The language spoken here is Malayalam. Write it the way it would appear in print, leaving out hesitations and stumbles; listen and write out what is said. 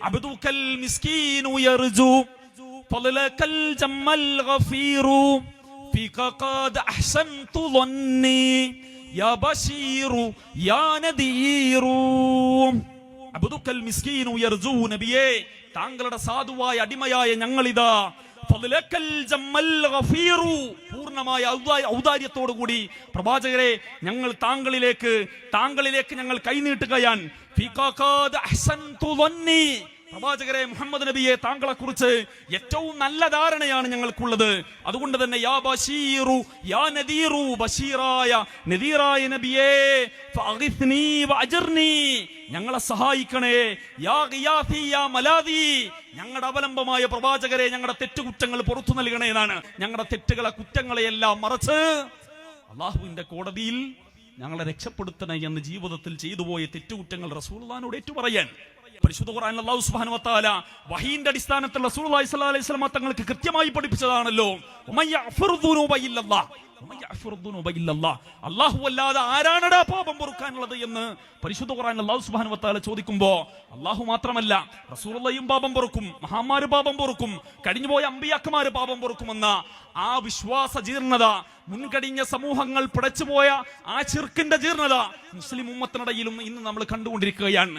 അബ്ദുക്കൽ മിസ്കീനു യർജു ഫളലകൽ ജമ്മൽ ഗഫീറു ഫീക ഖദ് അഹ്സൻതു ളന്നി യാ ബശീറു യാ നദീറു. അബ്ദുക്കൽ മിസ്കീനു യർജു, നബിയേ താങ്കളുടെ സാധുവായ അടിമയായ ഞങ്ങളിതാ ഫളലകൽ ജമ്മൽ ഗഫീറു, പൂർണ്ണമായ ഔദാര്യത്തോടു കൂടി പ്രവാചകരെ ഞങ്ങൾ താങ്കളിലേക്ക് ഞങ്ങൾ കൈനീട്ടുകയാണ്. ഫീക ഖദ് അഹ്സൻതു ളന്നി, പ്രവാചകരെ മുഹമ്മദ് നബിയെ താങ്കളെ കുറിച്ച് ഏറ്റവും നല്ല ധാരണയാണ് ഞങ്ങൾക്കുള്ളത്. അതുകൊണ്ട് തന്നെ യാ ബശീറു യാ നദീറു, ബശീറായ നദീറായ നബിയേ ഫഅഗ്ഥ്നി വഅജ്ർനി, ഞങ്ങളെ സഹായിക്കണേ. യാ ഗിയാഥി യാ മലാദി, ഞങ്ങളുടെ അവലംബമായ പ്രവാചകരെ ഞങ്ങളുടെ തെറ്റുകുറ്റങ്ങൾ പുറത്തു നൽകണേ എന്നാണ്. ഞങ്ങളുടെ തെറ്റുകളെ കുറ്റങ്ങളെയെല്ലാം മറച്ച് അള്ളാഹുവിന്റെ കോടതിയിൽ ഞങ്ങളെ രക്ഷപ്പെടുത്തണേ എന്ന് ജീവിതത്തിൽ ചെയ്തുപോയ തെറ്റുകുറ്റങ്ങൾ റസൂലുള്ളാഹിനോട് ഏറ്റുപറയാൻ പരിശുദ്ധ ഖുർആനിൽ അല്ലാഹു സുബ്ഹാനഹു വ തആല വഹീന്റെ അടിസ്ഥാനത്തിൽ റസൂലുള്ളാഹി സ്വല്ലല്ലാഹു അലൈഹി വസല്ലം തങ്ങൾക്ക് കൃത്യമായി പഠിപ്പിച്ചതാണല്ലോ. അല്ലാഹു അല്ലാതെ ആരാണടാ പാപം പൊറുക്കാനുള്ളത് എന്ന് പരിശുദ്ധ ഖുർആനിൽ അല്ലാഹു സുബ്ഹാനഹു വ തആല ചോദിക്കുമ്പോൾ അല്ലാഹു മാത്രമല്ല റസൂലുള്ളാഹിയും പാപം പൊറുക്കും, മഹാന്മാര് പാപം പൊറുക്കും, കഴിഞ്ഞുപോയ അമ്പിയാക്കന്മാര് പാപം പൊറുക്കുമെന്ന ആ വിശ്വാസ ജീർണത, മുൻകഴിഞ്ഞ സമൂഹങ്ങൾ പിടച്ചുപോയ ആ ചിർക്കിന്റെ ജീർണത മുസ്ലിം ഉമ്മത്തിനിടയിലും ഇന്ന് നമ്മൾ കണ്ടുകൊണ്ടിരിക്കുകയാണ്.